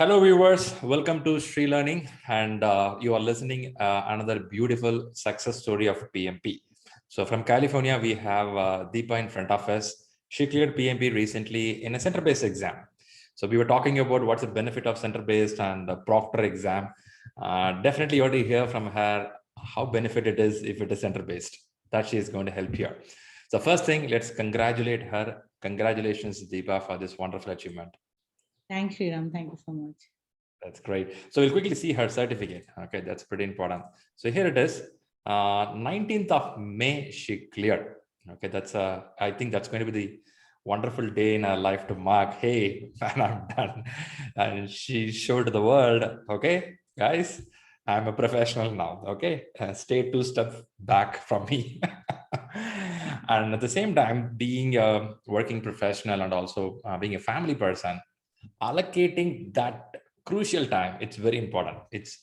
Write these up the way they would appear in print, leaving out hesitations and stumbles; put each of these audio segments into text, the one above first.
Hello viewers, welcome to ShriLearning, and you are listening another beautiful success story of PMP. So from California, we have Deepa in front of us. She cleared PMP recently in a center-based exam. So we were talking about what's the benefit of center-based and the proctor exam. Definitely you want to hear from her how benefit it is if it is center-based. That she is going to help here. So first thing, let's congratulate her. Congratulations, Deepa, for this wonderful achievement. Thanks, Shriram. Thank you so much. That's great. So we'll quickly see her certificate. Okay, that's pretty important. So here it is. 19th of May, she cleared. Okay, that's I think that's going to be the wonderful day in her life to mark. Hey, man, I'm done. And she showed the world. Okay, guys, I'm a professional now. Okay, stay 2 steps back from me. And at the same time, being a working professional and also being a family person, allocating that crucial time, it's very important. It's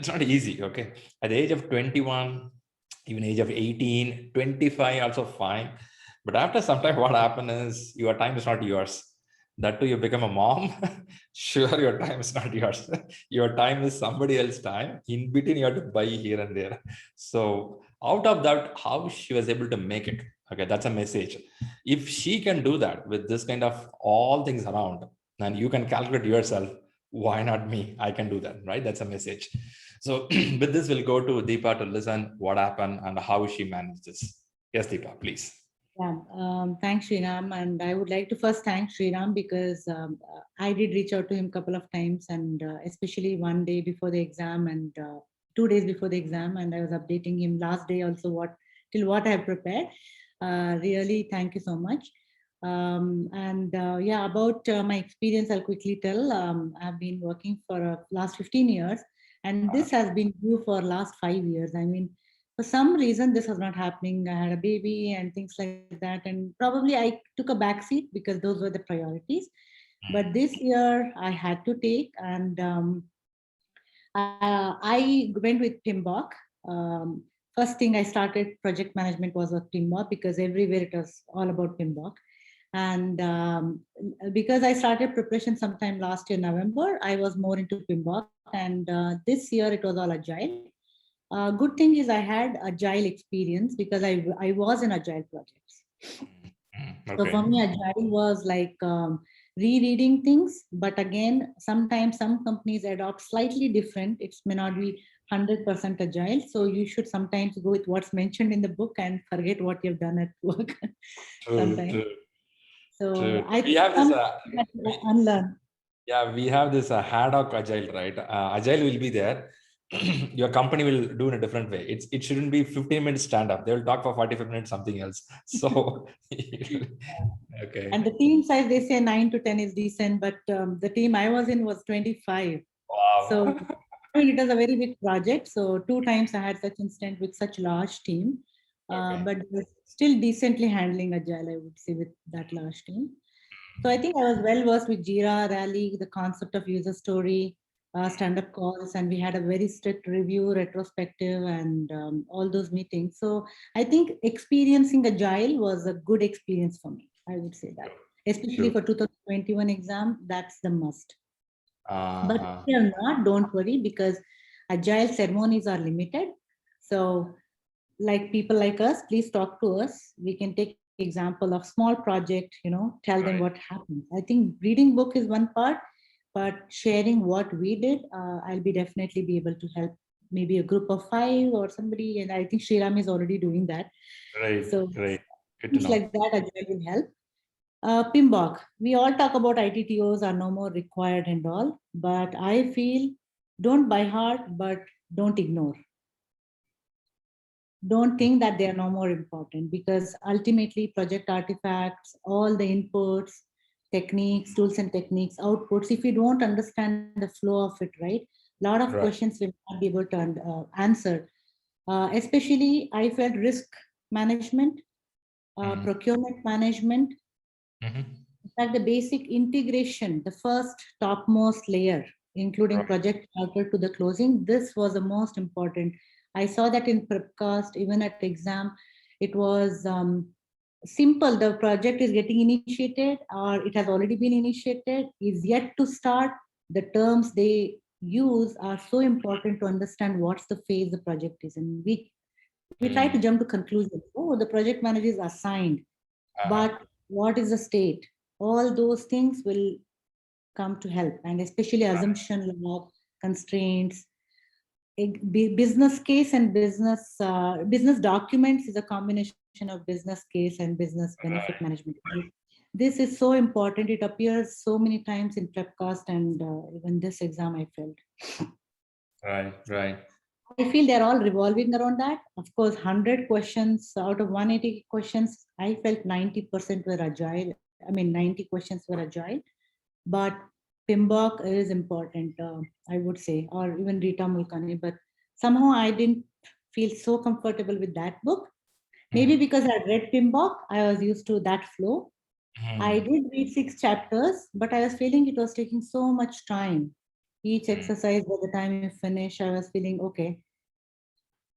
not easy. Okay, at the age of 21, even age of 18, 25 also fine, but after some time what happens is your time is not yours. That too, you become a mom. Sure, your time is not yours. Your time is somebody else's time. In between you have to buy here and there. So out of that, how she was able to make it. Okay, that's a message. If she can do that with this kind of all things around, and you can calculate yourself, why not me? I can do that, right? That's a message. So with this, we'll go to Deepa to listen what happened and how she managed this. Yes, Deepa, please. Yeah, thanks, Shriram. And I would like to first thank Shriram because I did reach out to him a couple of times, and especially one day before the exam and 2 days before the exam. And I was updating him last day also what I have prepared. Really, thank you so much. Yeah, about my experience, I'll quickly tell. I've been working for last 15 years, and this has been due for last 5 years. I mean, for some reason this was not happening. I had a baby and things like that, and probably I took a back seat because those were the priorities. But this year I had to take, and I went with PMBOK. First thing I started project management was with PMBOK because everywhere it was all about PMBOK. And because I started preparation sometime last year, November, I was more into PMBOK. And this year it was all agile. Good thing is I had agile experience because I was in agile projects. Okay. So for me, agile was like rereading things. But again, sometimes some companies adopt slightly different. It may not be 100% agile. So you should sometimes go with what's mentioned in the book and forget what you've done at work sometimes. True. So I We think have this. some unlearn. Yeah, we have this ad hoc agile, right? Agile will be there. Your company will do in a different way. It shouldn't be 15 minutes stand up. They will talk for 45 minutes something else. So okay. And the team size, they say 9 to 10 is decent, but the team I was in was 25. So Wow. I mean, it was a very big project. So 2 times I had such incident with such large team, Okay. but still decently handling agile, I would say, with that large team. So I think I was well versed with Jira, Rally, the concept of user story, stand-up calls, and we had a very strict review, retrospective, and all those meetings. So I think experiencing Agile was a good experience for me. I would say that, especially for 2021 exam, that's the must. But if you're not, don't worry because Agile ceremonies are limited. So like people like us, please talk to us. We can take example of small project, tell them what happened. I think reading book is one part, but sharing what we did, I'll be definitely be able to help maybe a group of 5 or somebody. And I think Shriram is already doing that. So Great. Good to things know. like that Agile will help. PMBOK, we all talk about ITTOs are no more required and all, but I feel don't by heart, but don't ignore. Don't think that they are no more important because ultimately project artifacts, all the inputs, techniques, tools and techniques, outputs, if you don't understand the flow of it, right, a lot of questions will not be able to answer. Especially I felt risk management, procurement management, in fact, the basic integration, the first topmost layer, including project charter to the closing, this was the most important. I saw that in Prepcast, even at exam, it was simple. The project is getting initiated or it has already been initiated, is yet to start. the terms they use are so important to understand what's the phase the project is in. We try to jump to conclusions. Oh, the project manager is assigned, but what is the state? All those things will come to help, and especially assumption log, constraints, business case and business documents is a combination of business case and business benefit management. This is so important. It appears so many times in prepcast and even this exam I felt. Right. I feel they're all revolving around that. Of course, 100 questions out of 180 questions, I felt 90% were agile. I mean, 90 questions were agile, but PMBOK is important, I would say, or even Rita Mulkani, but somehow I didn't feel so comfortable with that book. Maybe because I read PMBOK, I was used to that flow. I did read 6 chapters, but I was feeling it was taking so much time. Each exercise, by the time you finish, I was feeling, okay,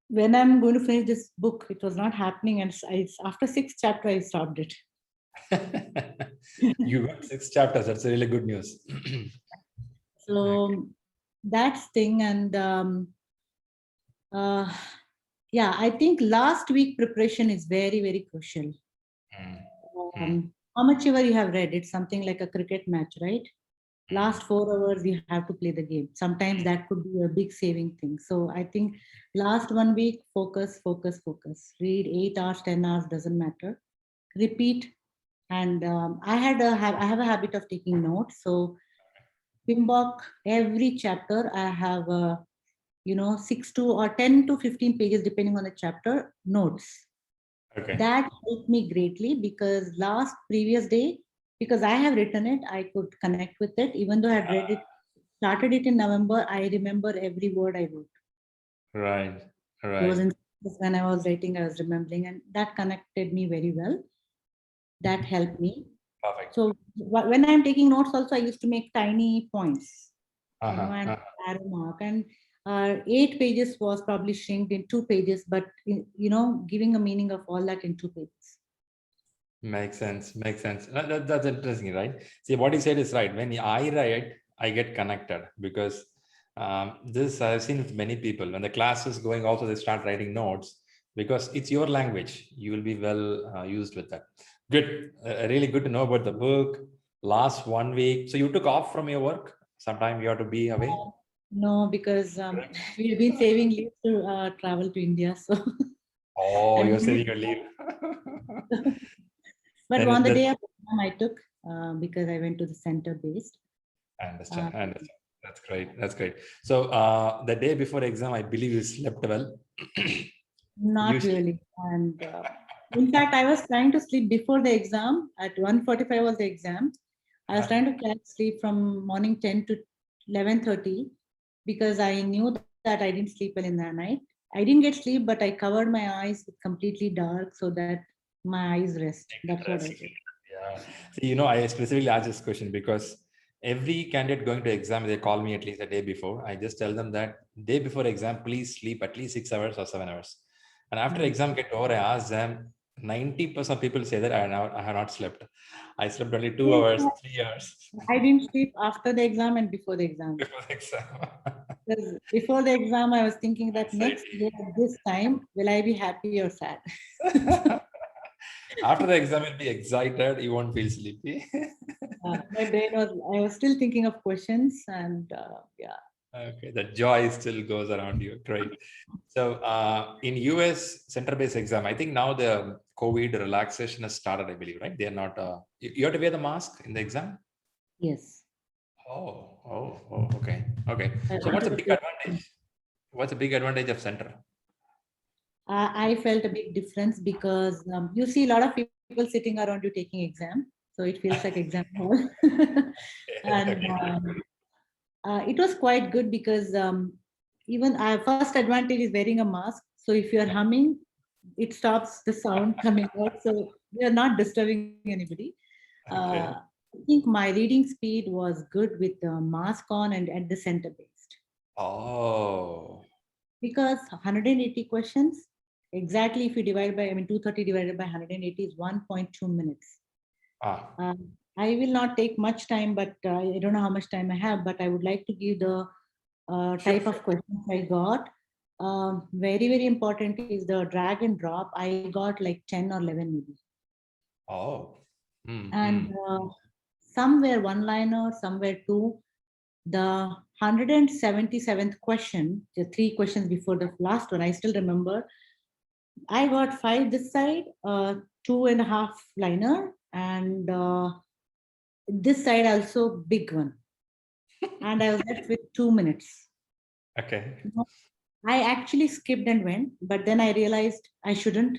when I'm going to finish this book, it was not happening. And after 6 chapters, I stopped it. You got 6 chapters. That's really good news. So that's thing. And yeah, I think last week preparation is very, very crucial. How much ever you have read, it's something like a cricket match, right? Last 4 hours, you have to play the game. Sometimes that could be a big saving thing. So I think last 1 week, focus. Read 8 hours, 10 hours, doesn't matter. Repeat. And I have a habit of taking notes. So PMBOK, every chapter, I have 6 to or 10 to 15 pages, depending on the chapter, notes. Okay. That helped me greatly because previous day, because I have written it, I could connect with it. Even though I had read it, started it in November, I remember every word I wrote. Right. It was when I was writing, I was remembering, and that connected me very well. That helped me. Perfect. So when I'm taking notes also, I used to make tiny points, and arrow mark. And 8 pages was probably shrinked in 2 pages, but giving a meaning of all that in 2 pages. Makes sense. That's interesting, right? See, what you said is right. When I write, I get connected because this I've seen with many people. When the class is going, also they start writing notes because it's your language. You will be well used with that. Good. Really good to know about the book. Last 1 week. So you took off from your work. Sometime you have to be away. No, because we've been saving leave to travel to India. So. Oh, you're saving your leave. But on the day of exam, I took because I went to the center based. I understand. That's great. So the day before exam, I believe you slept well. Not really. And in fact, I was trying to sleep before the exam. At 1:45 was the exam. I was trying to catch sleep from morning 10 to 11:30 because I knew that I didn't sleep well in the night. I didn't get sleep, but I covered my eyes with completely dark so that my eyes rest. That's what I did. Yeah. See, I specifically asked this question because every candidate going to exam, they call me at least a day before. I just tell them that day before exam, please sleep at least 6 hours or 7 hours. And after exam get over, I ask them, 90% of people say that I have not slept. I slept only 2 hours, 3 hours. I didn't sleep after the exam and before the exam. Because before the exam, I was thinking that next year at this time, will I be happy or sad? After the exam, you'll be excited. You won't feel sleepy. My brain I was still thinking of questions and yeah. Okay, the joy still goes around you. Great. So in US center-based exam, I think now the COVID relaxation has started, I believe, right? They're not, you have to wear the mask in the exam? Yes. Okay. So what's a big advantage? What's a big advantage of center? I felt a big difference because you see a lot of people sitting around you taking exam. So it feels like exam hall. And it was quite good because even our first advantage is wearing a mask. So if you're humming, it stops the sound coming out. So you're not disturbing anybody. I think my reading speed was good with the mask on and at the center based. Oh. Because 180 questions, exactly if you divide by, 230 divided by 180 is 1.2 minutes. I will not take much time, but I don't know how much time I have, but I would like to give the Sure, type of sure. questions I got. Very, very important is the drag and drop. I got like 10 or 11 maybe. Oh. And Mm-hmm. somewhere one liner, somewhere two. The 177th question, the three questions before the last one, I still remember. I got five this side, 2.5 liner, and this side also big one. And I was left with 2 minutes. Okay. I actually skipped and went, but then I realized I shouldn't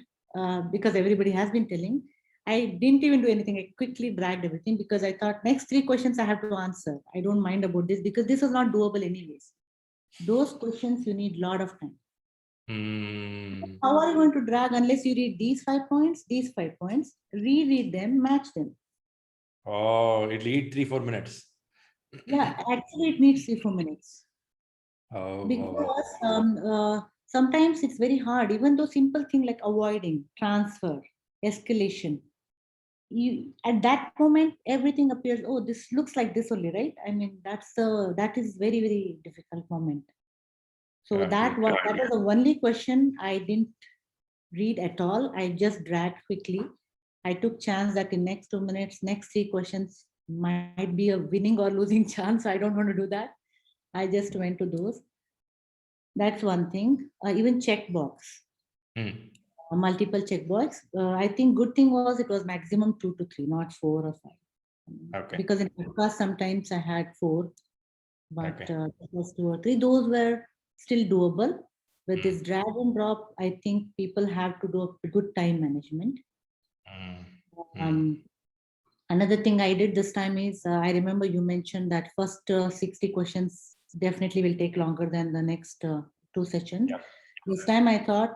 because everybody has been telling. I didn't even do anything. I quickly dragged everything because I thought next three questions I have to answer. I don't mind about this because this is not doable anyways. Those questions you need a lot of time. Mm. How are you going to drag unless you read these 5 points, reread them, match them? Oh, it'll eat 3-4 minutes. Yeah, actually it needs 3 4 minutes Oh, because sometimes it's very hard. Even though simple thing like avoiding, transfer, escalation, you at that moment everything appears. Oh, this looks like this only, right? I mean, that is very very difficult moment. So agree. that was the only question I didn't read at all. I just dragged quickly. I took chance that in next 2 minutes, next three questions might be a winning or losing chance. I don't want to do that. I just went to those. That's one thing. Even checkbox, Mm. multiple checkbox. I think good thing was it was maximum 2 to 3, not 4 or 5. Okay. Because in podcast sometimes I had 4, but Okay. it was 2 or 3. Those were still doable. With Mm. this drag and drop, I think people have to do a good time management. Mm. Mm. Um, Another thing I did this time is I remember you mentioned that first 60 questions definitely will take longer than the next two sessions. Yep. This time I thought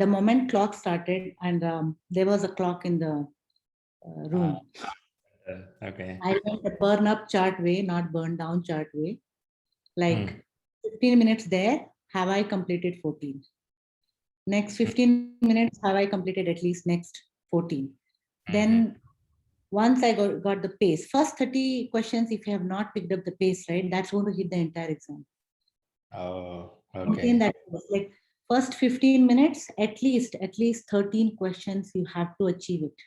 the moment clock started and there was a clock in the Uh, room. okay. I went the burn up chart way, not burn down chart way. Like Mm. 15 minutes there, have I completed 14? Next 15 minutes, have I completed at least next 14? Mm-hmm. Then once I got the pace, first 30 questions, if you have not picked up the pace, right, that's going to hit the entire exam. Oh, Maintain okay. that pace. Like first 15 minutes, at least 13 questions, you have to achieve it.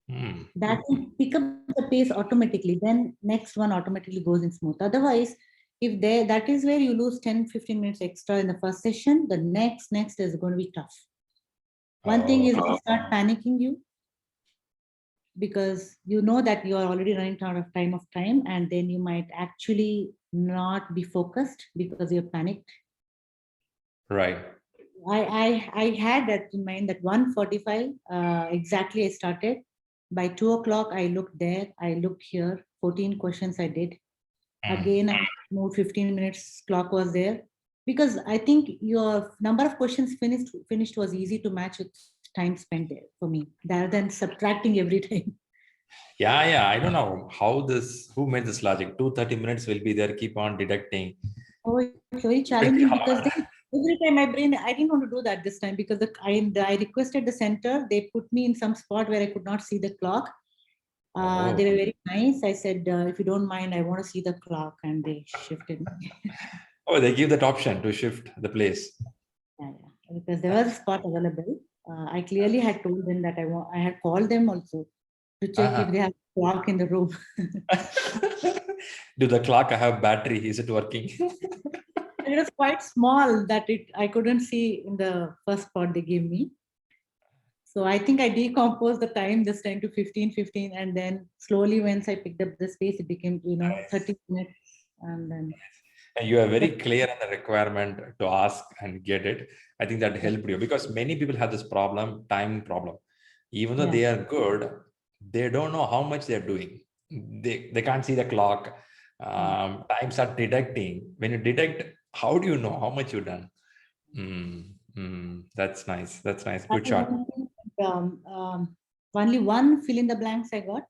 Mm. That will pick up the pace automatically. Then next one automatically goes in smooth. Otherwise, if there, that is where you lose 10-15 minutes extra in the first session, the next is going to be tough. One thing Oh, is they start panicking you because you know that you are already running out of time, and then you might actually not be focused because you're panicked. right. I had that in mind that 1:45 exactly I started. By 2 o'clock, I looked there, I looked here, 14 questions I did. Mm. Again, I moved 15 minutes, clock was there. Because I think your number of questions finished was easy to match with time spent there for me, rather than subtracting every time. Yeah, yeah. I don't know who made this logic. 2 30 minutes will be there, keep on deducting. Oh, it's very Pretty challenging because hard. then every time my brain, I didn't want to do that this time because I requested the center. They put me in some spot where I could not see the clock. Oh, They were very nice. I said, if you don't mind, I want to see the clock, and they shifted me. oh, they give that option to shift the place. Yeah, yeah. Because there was a spot available. I clearly had told them that I had called them also to check if Uh-huh. they have a clock in the room. Do the clock have battery? Is it working? And it was quite small that I couldn't see in the first spot they gave me. So I think I decomposed the time this time to 15, and then slowly once I picked up the space, it became, Nice. 30 minutes. And then, And you are very but clear on the requirement to ask and get it. I think that yeah, helped you because many people have this problem, time problem. Even though yeah. they are good, they don't know how much they're doing. They can't see the clock. Yeah. Times are deducting. When you deduct, how do you know how much you've done? That's nice. That's nice. That Good is shot. one thing. Only one fill in the blanks I got,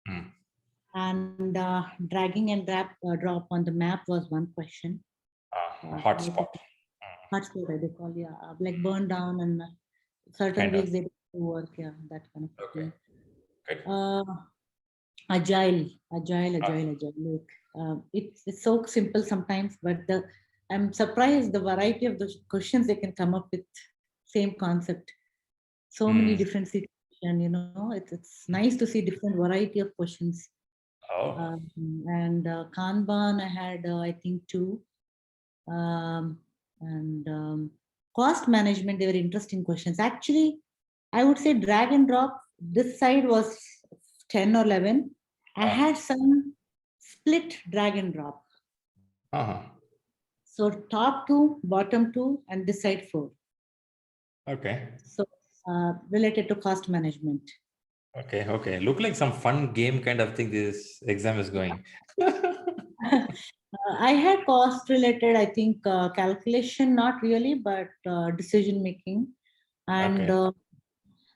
Mm. and dragging and drop on the map was one question. Hotspot. Hotspot, they call, yeah, like burn down, and certain Kind of. weeks they do work, yeah, that kind of Okay. thing. Good. agile. Look, it's so simple sometimes, but I'm surprised the variety of the questions they can come up with. Same concept, so many Mm. different situations. It's nice to see different variety of questions. Oh, Um, and Kanban, I had I think two, um, and cost management. They were interesting questions. Actually, I would say drag and drop. This side was 10 or 11. I uh, had some split drag and drop. uh-huh. So top two, bottom two, and this side four. Okay. So related to cost management. Okay. Okay. Look like some fun game kind of thing this exam is going. I had cost related, I think, calculation, not really, but decision making. And Okay.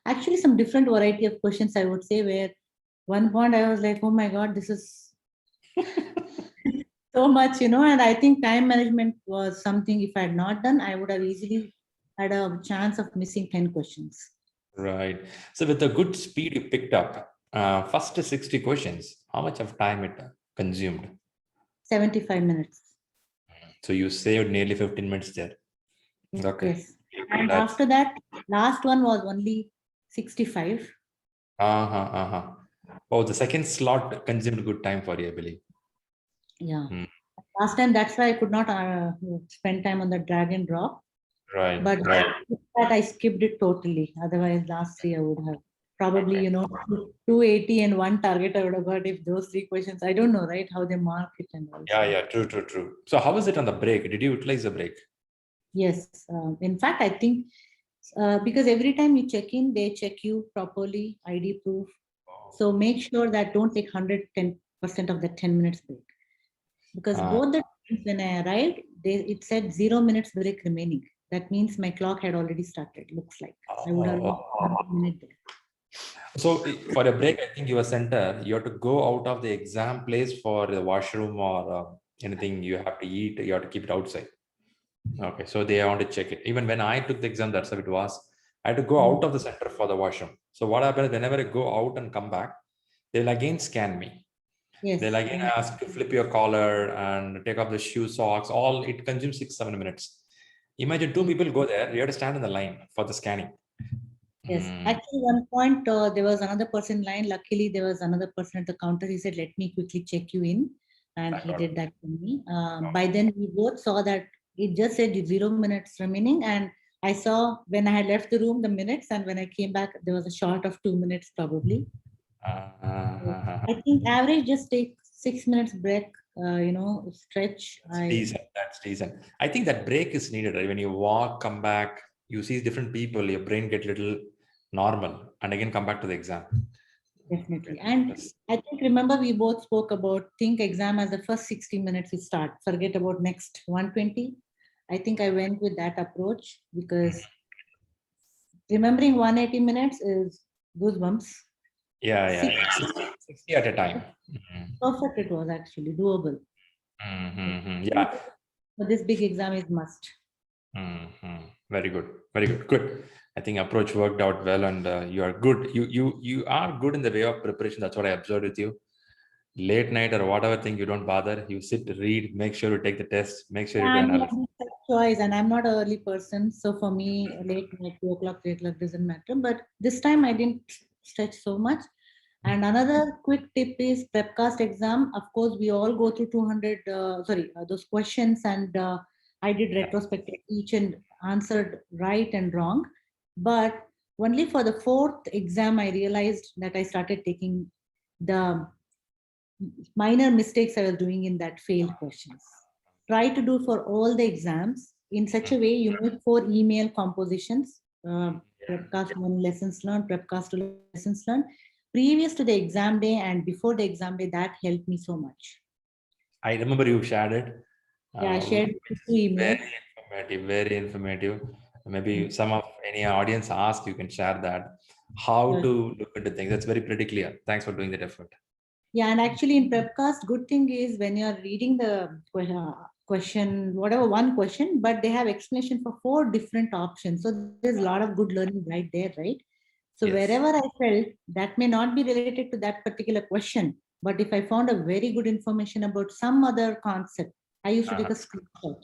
actually, some different variety of questions, I would say, where one point I was like, oh my God, this is so much, and I think time management was something if I had not done, I would have easily had a chance of missing 10 questions. Right. So with the good speed you picked up, first 60 questions, how much of time it consumed? 75 minutes. So you saved nearly 15 minutes there. Okay. Yes. And That's after that, last one was only 65. uh-huh, uh-huh. Oh, the second slot consumed good time for you, I believe. Yeah. Hmm. Last time, that's why I could not spend time on the drag and drop. Right, But right. that I skipped it totally. Otherwise, last three I would have probably, Okay. 280 and one target I would have got if those three questions. I don't know, right? How they mark it and Yeah, also. yeah, true, true, true. So how was it on the break? Did you utilize the break? Yes. In fact, I think because every time you check in, they check you properly, ID proof. So make sure that don't take 110% of the 10 minutes break. Because Uh, both the times when I arrived, it said 0 minutes break remaining. That means my clock had already started, looks like. I would have oh, lost 1 minute there. so for a break, I think you were center. You have to go out of the exam place for the washroom or anything you have to eat. You have to keep it outside. Okay, so they want to check it. Even when I took the exam, that's how it was. I had to go Mm. out of the center for the washroom. So what happens whenever I go out and come back, they'll again scan me. They'll Yes. again ask to flip your collar and take off the shoe socks. All it consumes 6-7 minutes. Imagine two Yes. people go there. You have to stand in the line for the scanning. Yes. Mm, Actually, one point there was another person in line. Luckily, there was another person at the counter. He said, "Let me quickly check you in," and thank he God. did that for me. By then, we both saw that it just said 0 minutes remaining, and I saw when I had left the room the minutes, and when I came back, there was a short of 2 minutes probably. So I think average just take 6 minutes break. Stretch. That's decent. That's decent. I think that break is needed, right? When you walk, come back, you see different people, your brain get little normal, and again come back to the exam. Okay. Definitely. And Yes. I think remember we both spoke about think exam as the first 60 minutes you start. Forget about next 120. I think I went with that approach because remembering 180 minutes is goosebumps. Yeah, yeah, Six, yeah. 60 at a time. Mhm. perfect it was actually doable. Mhm. Yeah. But this big exam is must. Very good. Very good. Good. I think approach worked out well, and you are good. You are good in the way of preparation. That's what I observed with you. Late night or whatever thing, you don't bother. You sit, read, make sure you take the test, make sure Yeah, you do I mean, analysis. it's a choice, and I'm not an early person. So for me, late night, 2 o'clock, 3 o'clock doesn't matter. But this time I didn't stretch so much. And another quick tip is prepcast exam. Of course, we all go through 200, those questions, and I did Yeah. retrospective each and answered right and wrong. But only for the fourth exam, I realized that I started taking the minor mistakes I was doing in that failed questions. Try to do for all the exams in such a way you make 4 email compositions, prepcast 1 lessons learned, prepcast 2 lessons learned, previous to the exam day and before the exam day. That helped me so much. I remember you shared it. Yeah, I shared Which 2 emails. very informative, very informative. Maybe some of any audience ask, you can share that. How Uh, to look into things. That's very pretty clear. Thanks for doing that effort. Yeah, and actually in Prepcast, good thing is when you're reading the question, whatever one question, but they have explanation for 4 different options. So there's a lot of good learning right there, right? So Yes. wherever I felt that may not be related to that particular question, but if I found a very good information about some other concept, I used to take a screenshot.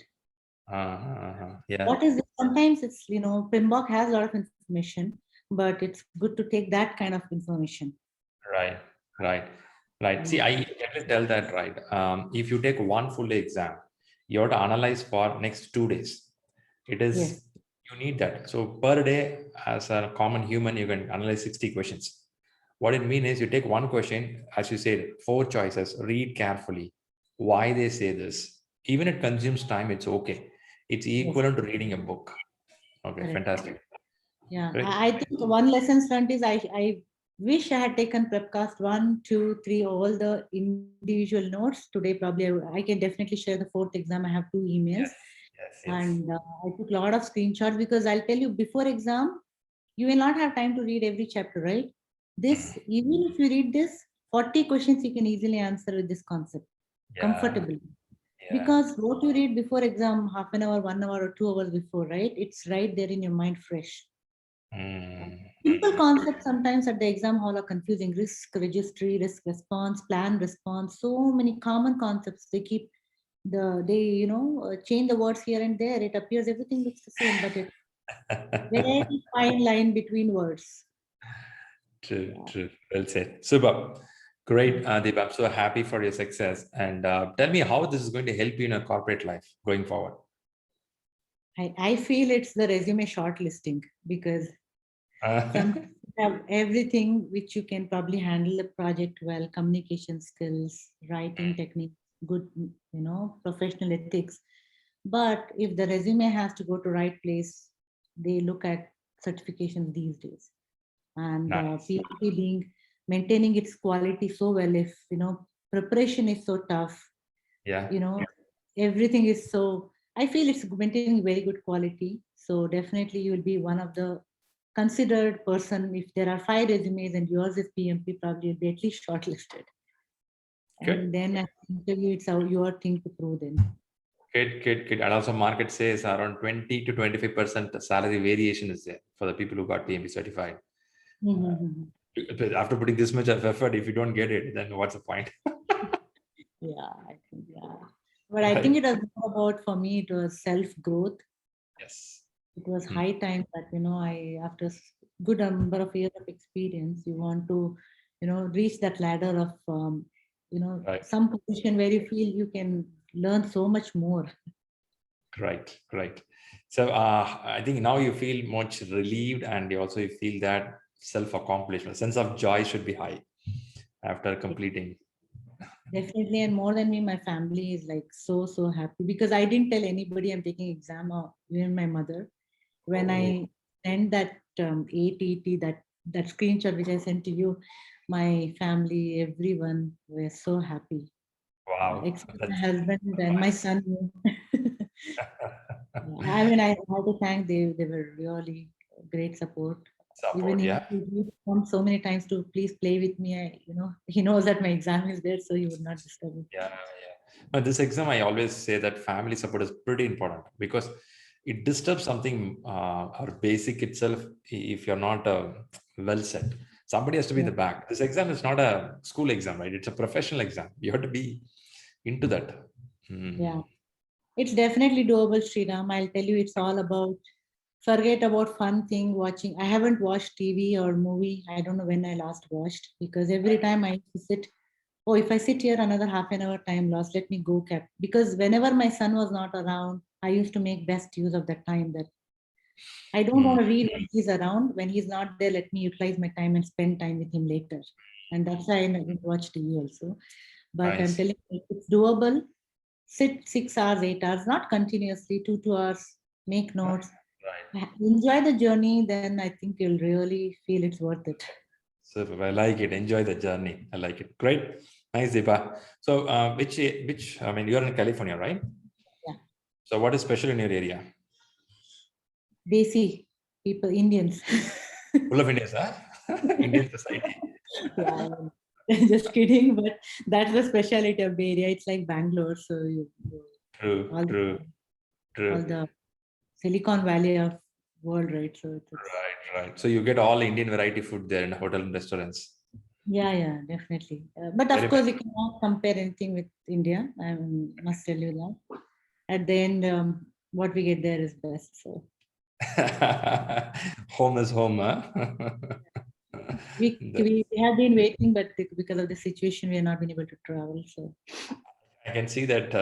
Yeah. What is it? Sometimes it's, PMBOK has a lot of information, but it's good to take that kind of information. Right, right, right. See, I can tell that, right. If you take one full day exam, you have to analyze for next 2 days. It is, Yes. you need that. So per day, as a common human, you can analyze 60 questions. What it means is you take one question, as you said, 4 choices, read carefully why they say this. Even it consumes time, it's okay. It's equivalent to reading a book. Okay, Correct. fantastic. Yeah, Great. I think one lesson learned is I wish I had taken Prepcast 1, 2, 3, all the individual notes. Today, probably I can definitely share the fourth exam. I have 2 emails. Yes, yes, yes. And I took a lot of screenshots because I'll tell you, before exam, you will not have time to read every chapter, right? This, even if you read this, 40 questions you can easily answer with this concept Yeah, comfortably. yeah. Because what you read before exam, half an hour, 1 hour, or 2 hours before, right? It's right there in your mind fresh. Simple concepts sometimes at the exam hall are confusing. Risk registry, risk response, plan response, so many common concepts. They keep change the words here and there. It appears everything looks the same, but it's very fine line between words. True, Yeah. true. Well said. Super. Great, Deepa. I'm so happy for your success. And tell me how this is going to help you in a corporate life going forward. I feel it's the resume shortlisting because some have everything which you can probably handle the project well, communication skills, writing technique, good, professional ethics. But if the resume has to go to right place, they look at certifications these days. And Nice. PMP being maintaining its quality so well, if preparation is so tough, Yeah. everything is so, I feel it's maintaining very good quality. So definitely you will be one of the considered person. If there are 5 resumes and yours is PMP, probably you'll be at least shortlisted. Good. And then at the interview, it's your thing to prove them. Good, good, good. And also market says around 20 to 25% salary variation is there for the people who got PMP certified. After putting this much of effort, if you don't get it, then what's the point? Yeah, I think, yeah. But I think it was more about, for me, it was self-growth. Yes. It was high time that, after good number of years of experience, you want to, reach that ladder of, Right. some position where you feel you can learn so much more. Right, right. So I think now you feel much relieved, and you also feel that self-accomplishment, sense of joy should be high after completing. Definitely, and more than me, my family is like so happy because I didn't tell anybody I'm taking exam, or even my mother. When I sent that ATT, that screenshot which I sent to you, my family, everyone were so happy. Wow. Except my husband and my son. I mean, I have to thank, they were really great support. Even Support, he yeah. come so many times to please play with me. He knows that my exam is there, so he would not disturb me. Yeah, yeah. But this exam, I always say that family support is pretty important because it disturbs something or basic itself if you're not well set. Somebody has to be in the back. This exam is not a school exam, right? It's a professional exam. You have to be into that. Yeah, it's definitely doable, Sriram. I'll tell you, it's all about forget about fun thing watching. I haven't watched TV or movie. I don't know when I last watched because every time I used to sit, oh, if I sit here another half an hour, time lost, let me go cap. Because whenever my son was not around, I used to make best use of that time. That I don't want to read when he's around. When he's not there, let me utilize my time and spend time with him later. And that's why I didn't watch TV also. But I'm Nice. telling you, it's doable. Sit 6 hours, 8 hours, not continuously, 2 hours, make notes, Right. enjoy the journey, then I think you'll really feel it's worth it. So I like it. Enjoy the journey. I like it. Great. Nice, Deepa. So which, I mean, you're in California, right? Yeah. So what is special in your area? Desi people, Indians. Full of Indians, huh? Indian society. Yeah, just kidding, but that's the specialty of Bay Area. It's like Bangalore, so True, all true, all true. the Silicon Valley of world, right? So it's Right. So you get all Indian variety food there in hotel and restaurants. yeah, definitely. But of Very course, you cannot compare anything with India. I must tell you that. At the end, what we get there is best. So home is home, huh? we have been waiting, but because of the situation, we have not been able to travel. So I can see that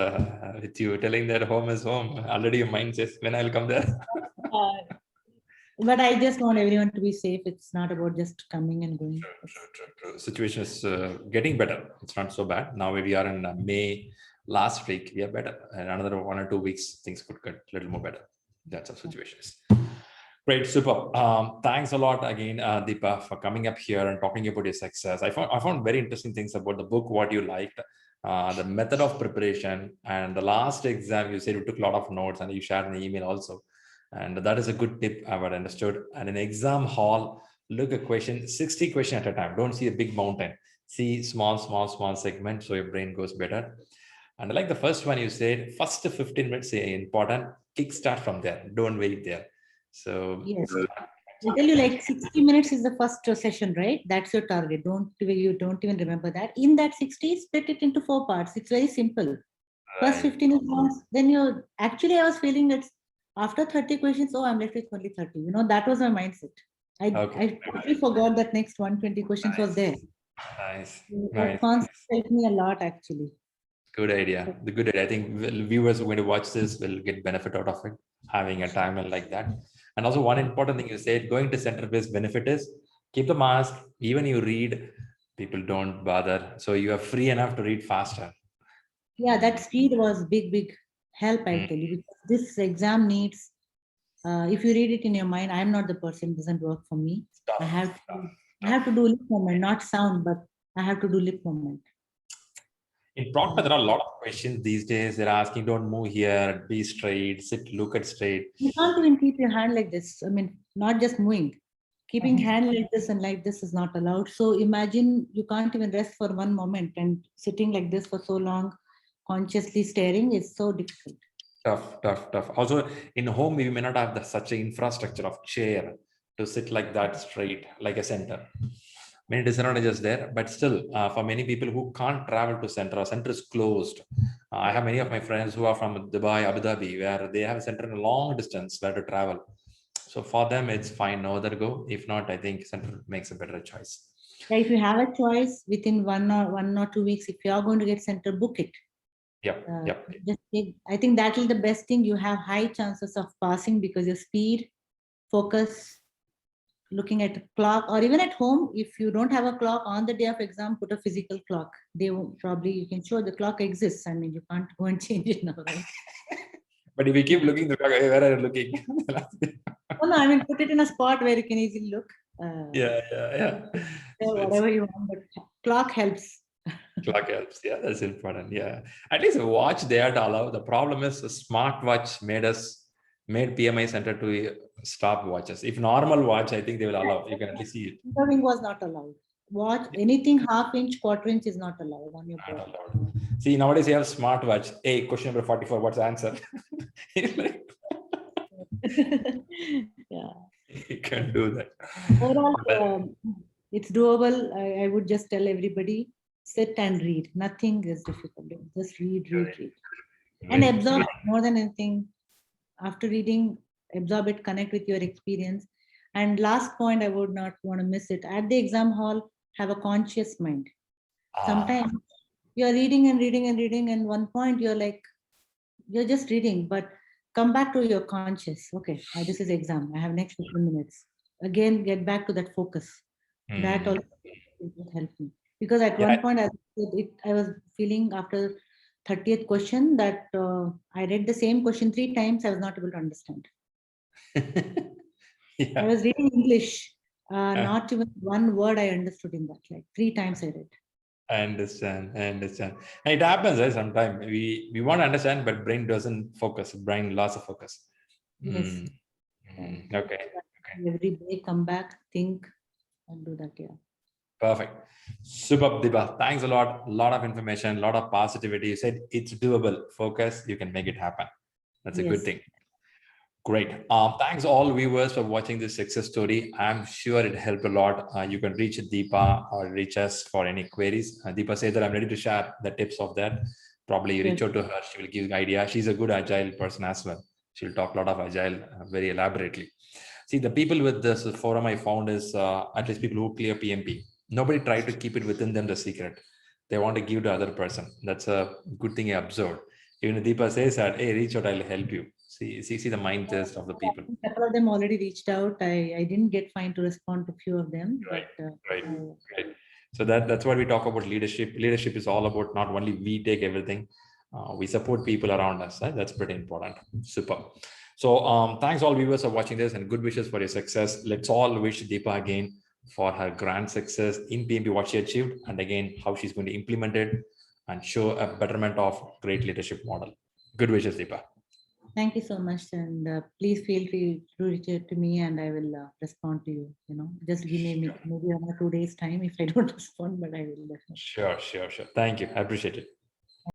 with you telling that home is home. Already your mind says, when I'll come there. uh, but I just want everyone to be safe. It's not about just coming and going. True. Situation is getting better. It's not so bad. Now we are in May. Last week, we are better. And another 1 or 2 weeks, things could get a little more better. That's our situation is. Great, super. Thanks a lot again, Deepa, for coming up here and talking about your success. I found very interesting things about the book, what you liked, the method of preparation, and the last exam. You said you took a lot of notes, and you shared in the email also. And that is a good tip I've understood. And in exam hall, look at 60 questions at a time. Don't see a big mountain. See small segment, so your brain goes better. And I like the first one you said, first 15 minutes important. Kickstart from there. Don't wait there. So Yes. I tell you, like 60 minutes is the first session, right? That's your target. You don't even remember that. In that 60, split it into 4 parts. It's very simple. First 15 is once. Then you actually, I was feeling that after 30 questions, oh, I'm left with only 30. You know, that was my mindset. I totally forgot that next 120 questions was there. Nice. That concept helped me a lot, actually. Good idea. The good idea. I think viewers who are going to watch this will get benefit out of it, having a timeline like that. And also one important thing you said, going to center-based benefit is keep the mask. Even you read, people don't bother. So you are free enough to read faster. Yeah, that speed was big help, I tell you, because this exam needs, if you read it in your mind, I'm not the person, it doesn't work for me. I have to do lip movement, not sound, but I have to do lip movement. In Proctor, there are a lot of questions these days. They're asking, don't move here, be straight, sit, look at straight. You can't even keep your hand like this. I mean, not just moving. Keeping hand like this and like this is not allowed. So imagine you can't even rest for one moment, and sitting like this for so long, consciously staring is so difficult. Tough. Also, in home, we may not have such an infrastructure of chair to sit like that straight, like a center. Many disadvantages there, but still, for many people who can't travel to center, or center is closed. I have many of my friends who are from Dubai, Abu Dhabi, where they have a center in a long distance where to travel. So for them, it's fine, no other go. If not, I think center makes a better choice. Yeah, if you have a choice within 1 or 2 weeks, if you are going to get center, book it. Yep. I think that is the best thing. You have high chances of passing because your speed, focus, looking at a clock, or even at home, if you don't have a clock on the day of exam, put a physical clock. They will probably, you can show the clock exists. I mean, you can't go and change it now, right? But if you keep looking, the clock, where are you looking? No, I mean, put it in a spot where you can easily look. Yeah. So whatever you want, but clock helps. Clock helps. Yeah, that's important. Yeah. At least a watch they had to allow. The problem is a smartwatch made PMI center to stop watches. If normal watch, I think they will allow. You can at least see it. Filtering was not allowed. Watch anything half-inch, quarter-inch is not allowed on your body. See, nowadays you have smartwatch. Hey, question number 44, what's the answer? Yeah. You can do that. Overall, it's doable. I would just tell everybody, sit and read. Nothing is difficult. Just read. And absorb it more than anything. After reading, absorb it, connect with your experience. And last point, I would not want to miss it. At the exam hall, have a conscious mind. Sometimes you're reading, and one point you're like, you're just reading, but come back to your conscious. Okay, this is exam. I have next 15 minutes. Again, get back to that focus. That also will help me. Because at one point, I was feeling after 30th question that I read the same question 3 times. I was not able to understand. I was reading English. Not even one word I understood in that. Like 3 times I read. I understand. It happens, right? Sometimes we want to understand, but brain doesn't focus. Brain loss of focus. Yes. Okay. Every day, come back, think, and do that. Yeah. Perfect. Super, Deepa. Thanks a lot. A lot of information, a lot of positivity. You said it's doable. Focus, you can make it happen. That's a good thing. Great. Thanks all viewers for watching this success story. I'm sure it helped a lot. You can reach Deepa or reach us for any queries. Deepa said that I'm ready to share the tips of that. Probably you reach out to her. She will give idea. She's a good agile person as well. She'll talk a lot of agile very elaborately. See, the people with this forum I found is at least people who clear PMP. Nobody tried to keep it within them the secret. They want to give to other person. That's a good thing I observed. Even Deepa says that, hey, reach out, I'll help you. See the mind test of the people. A couple of them already reached out. I didn't get fine to respond to a few of them. Right, but right. So that's what we talk about leadership. Leadership is all about not only we take everything, we support people around us. Right? That's pretty important. Super. So thanks all viewers for watching this and good wishes for your success. Let's all wish Deepa again for her grand success in PMP, what she achieved, and again, how she's going to implement it and show a betterment of great leadership model. Good wishes, Deepa. Thank you so much, and please feel free to reach out to me, and I will respond to you. Just give me maybe 1 or 2 days time if I don't respond, but I will definitely. Sure. Thank you. I appreciate it.